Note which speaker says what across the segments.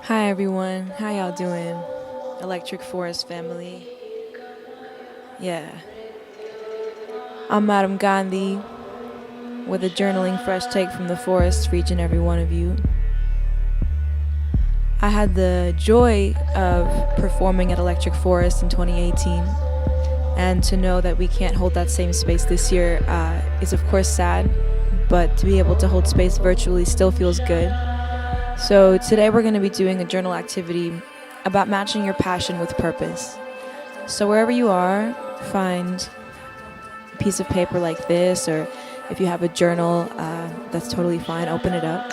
Speaker 1: Hi everyone, how y'all doing? Electric Forest family. Yeah. I'm Madame Gandhi with a journaling fresh take from the forest for each and every one of you. I had the joy of performing at Electric Forest in 2018, and to know that we can't hold that same space this year is of course sad, but to be able to hold space virtually still feels good. So today we're going to be doing a journal activity about matching your passion with purpose. So wherever you are, find a piece of paper like this, or if you have a journal, that's totally fine. Open it up.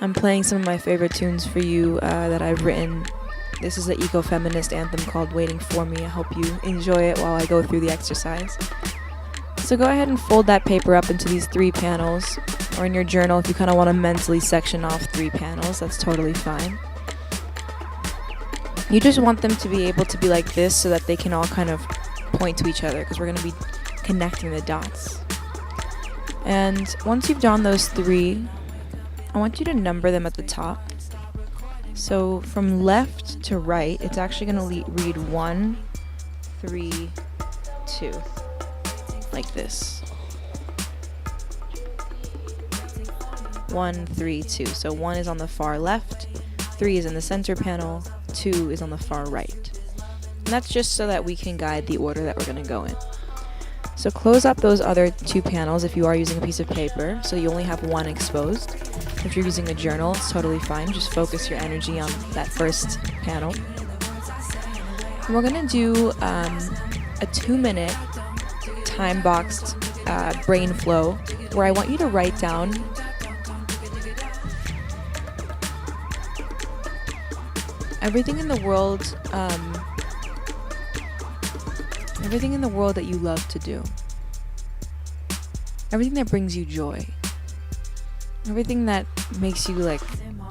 Speaker 1: I'm playing some of my favorite tunes for you that I've written. This is an eco-feminist anthem called Waiting For Me. I hope you enjoy it while I go through the exercise. So go ahead and fold that paper up into these 3 panels, or in your journal if you kind of want to mentally section off 3 panels, that's totally fine. You just want them to be able to be like this so that they can all kind of point to each other, because we're going to be connecting the dots. And once you've drawn those 3, I want you to number them at the top. So from left to right, it's actually going to read 1, 3, 2, like this. 1, 3, 2. So 1 is on the far left, 3 is in the center panel, 2 is on the far right. And that's just so that we can guide the order that we're going to go in. So close up those other 2 panels if you are using a piece of paper, so you only have 1 exposed. If you're using a journal, it's totally fine. Just focus your energy on that first panel. And we're going to do a 2-minute time-boxed brain flow where I want you to write down everything in the world that you love to do. Everything that brings you joy. Everything that makes you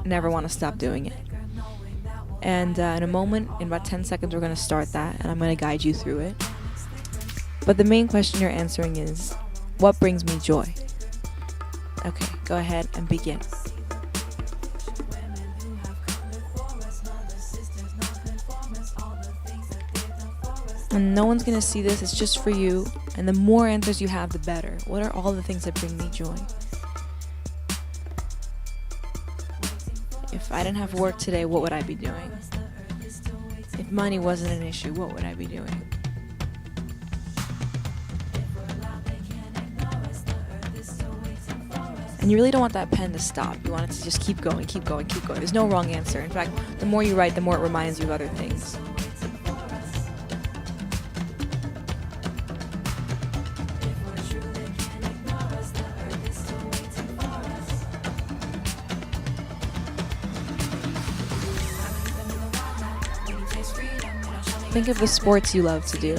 Speaker 1: never want to stop doing it. And in a moment, in about 10 seconds, we're going to start that, and I'm going to guide you through it. But the main question you're answering is, what brings me joy? Okay, go ahead and begin. And no one's going to see this, it's just for you. And the more answers you have, the better. What are all the things that bring me joy? If I didn't have work today, what would I be doing? If money wasn't an issue, what would I be doing? And you really don't want that pen to stop. You want it to just keep going, keep going, keep going. There's no wrong answer. In fact, the more you write, the more it reminds you of other things. Think of the sports you love to do.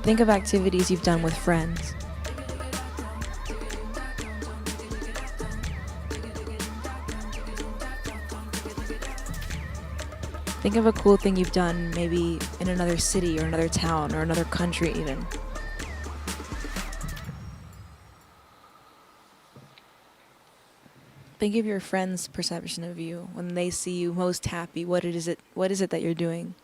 Speaker 1: Think of activities you've done with friends. Think of a cool thing you've done maybe in another city or another town or another country even. Think of your friends' perception of you when they see you most happy. What is it that you're doing?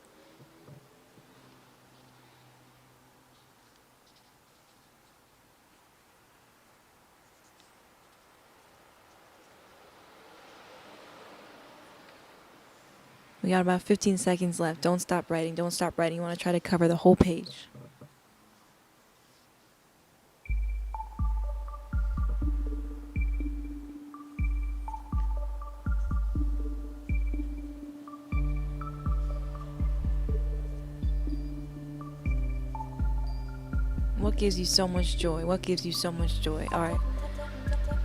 Speaker 1: We got about 15 seconds left. Don't stop writing. Don't stop writing. You want to try to cover the whole page. What gives you so much joy? What gives you so much joy? All right.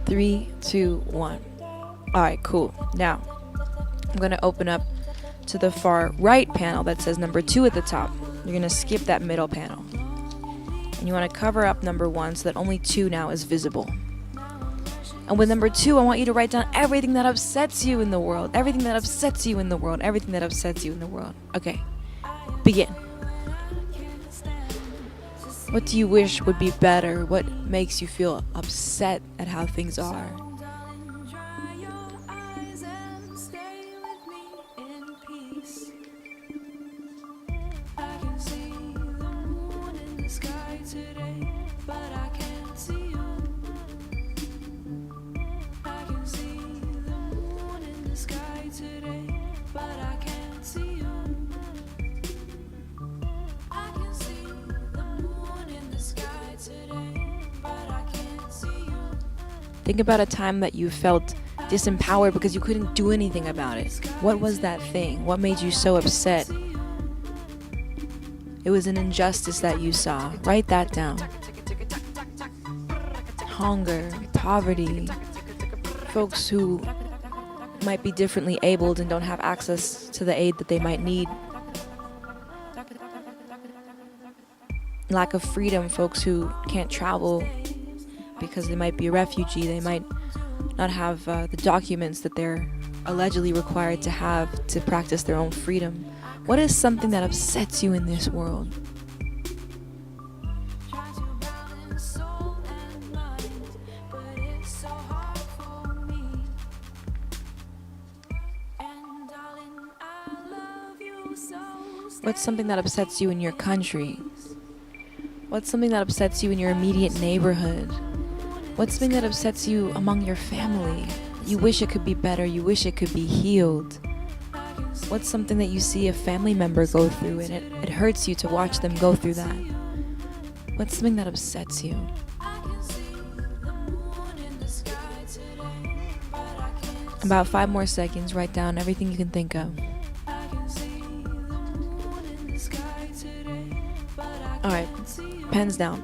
Speaker 1: 3, 2, 1. All right, cool. Now, I'm going to open up to the far right panel that says number 2 at the top. You're going to skip that middle panel. And you want to cover up number 1 so that only 2 now is visible. And with number 2, I want you to write down everything that upsets you in the world. Everything that upsets you in the world. Everything that upsets you in the world. Okay. begin. What do you wish would be better? What makes you feel upset at how things are? Think about a time that you felt disempowered because you couldn't do anything about it. What was that thing? What made you so upset? It was an injustice that you saw. Write that down. Hunger, poverty, folks who might be differently abled and don't have access to the aid that they might need. Lack of freedom, folks who can't travel because they might be a refugee, they might not have the documents that they're allegedly required to have to practice their own freedom. What is something that upsets you in this world? What's something that upsets you in your country? What's something that upsets you in your immediate neighborhood? What's something that upsets you among your family? You wish it could be better, you wish it could be healed. What's something that you see a family member go through and it hurts you to watch them go through that? What's something that upsets you? About 5 more seconds, write down everything you can think of. Alright, pens down.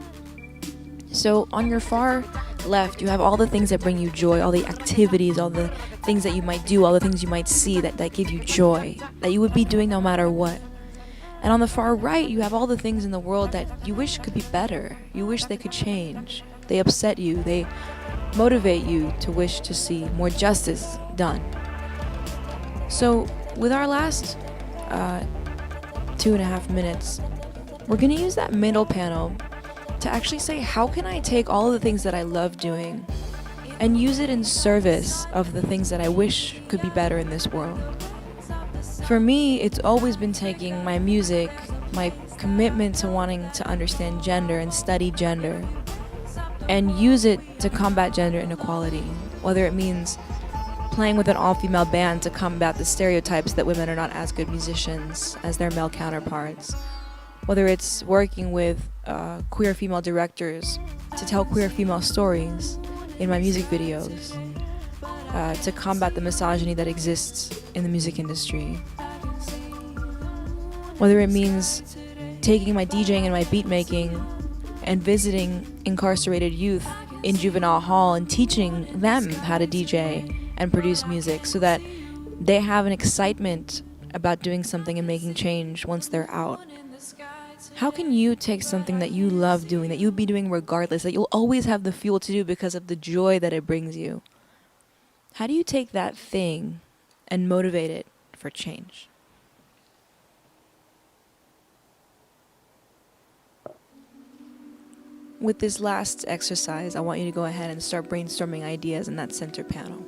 Speaker 1: So on your far left, you have all the things that bring you joy, all the activities, all the things that you might do, all the things you might see that give you joy, that you would be doing no matter what. And on the far right, you have all the things in the world that you wish could be better. You wish they could change. They upset you. They motivate you to wish to see more justice done. So with our last 2.5 minutes, we're going to use that middle panel to actually say, how can I take all of the things that I love doing and use it in service of the things that I wish could be better in this world? For me, it's always been taking my music, my commitment to wanting to understand gender and study gender, and use it to combat gender inequality, whether it means playing with an all-female band to combat the stereotypes that women are not as good musicians as their male counterparts, whether it's working with queer female directors to tell queer female stories in my music videos, to combat the misogyny that exists in the music industry, whether it means taking my DJing and my beat making and visiting incarcerated youth in juvenile hall and teaching them how to DJ and produce music so that they have an excitement about doing something and making change once they're out. How can you take something that you love doing, that you'll be doing regardless, that you'll always have the fuel to do because of the joy that it brings you? How do you take that thing and motivate it for change? With this last exercise, I want you to go ahead and start brainstorming ideas in that center panel.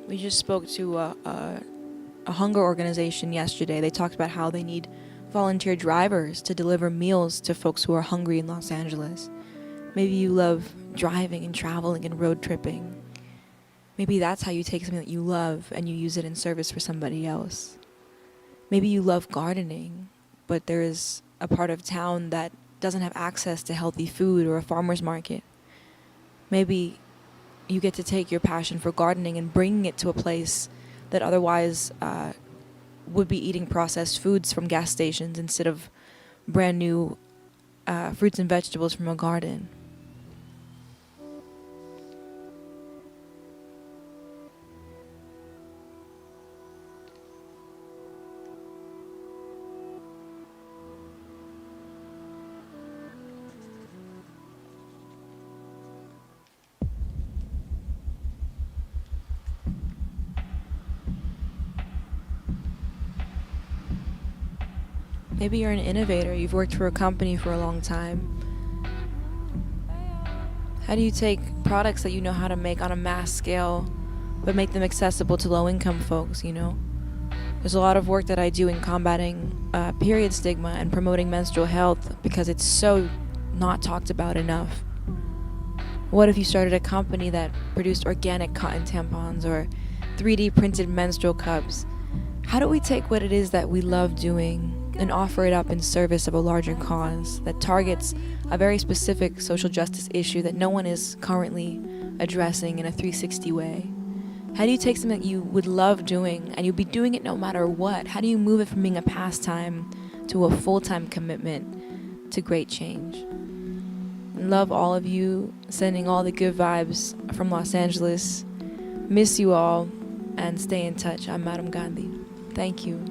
Speaker 1: We just spoke to a hunger organization yesterday. They talked about how they need volunteer drivers to deliver meals to folks who are hungry in Los Angeles. Maybe you love driving and traveling and road tripping. Maybe that's how you take something that you love and you use it in service for somebody else. Maybe you love gardening, but there is a part of town that doesn't have access to healthy food or a farmer's market. Maybe you get to take your passion for gardening and bringing it to a place that otherwise would be eating processed foods from gas stations instead of brand new fruits and vegetables from a garden. Maybe you're an innovator. You've worked for a company for a long time. How do you take products that you know how to make on a mass scale, but make them accessible to low-income folks, you know? There's a lot of work that I do in combating period stigma and promoting menstrual health because it's so not talked about enough. What if you started a company that produced organic cotton tampons or 3D printed menstrual cups? How do we take what it is that we love doing and offer it up in service of a larger cause that targets a very specific social justice issue that no one is currently addressing in a 360 way? How do you take something that you would love doing and you'd be doing it no matter what? How do you move it from being a pastime to a full-time commitment to great change? Love all of you, sending all the good vibes from Los Angeles. Miss you all, and stay in touch. I'm Madame Gandhi. Thank you.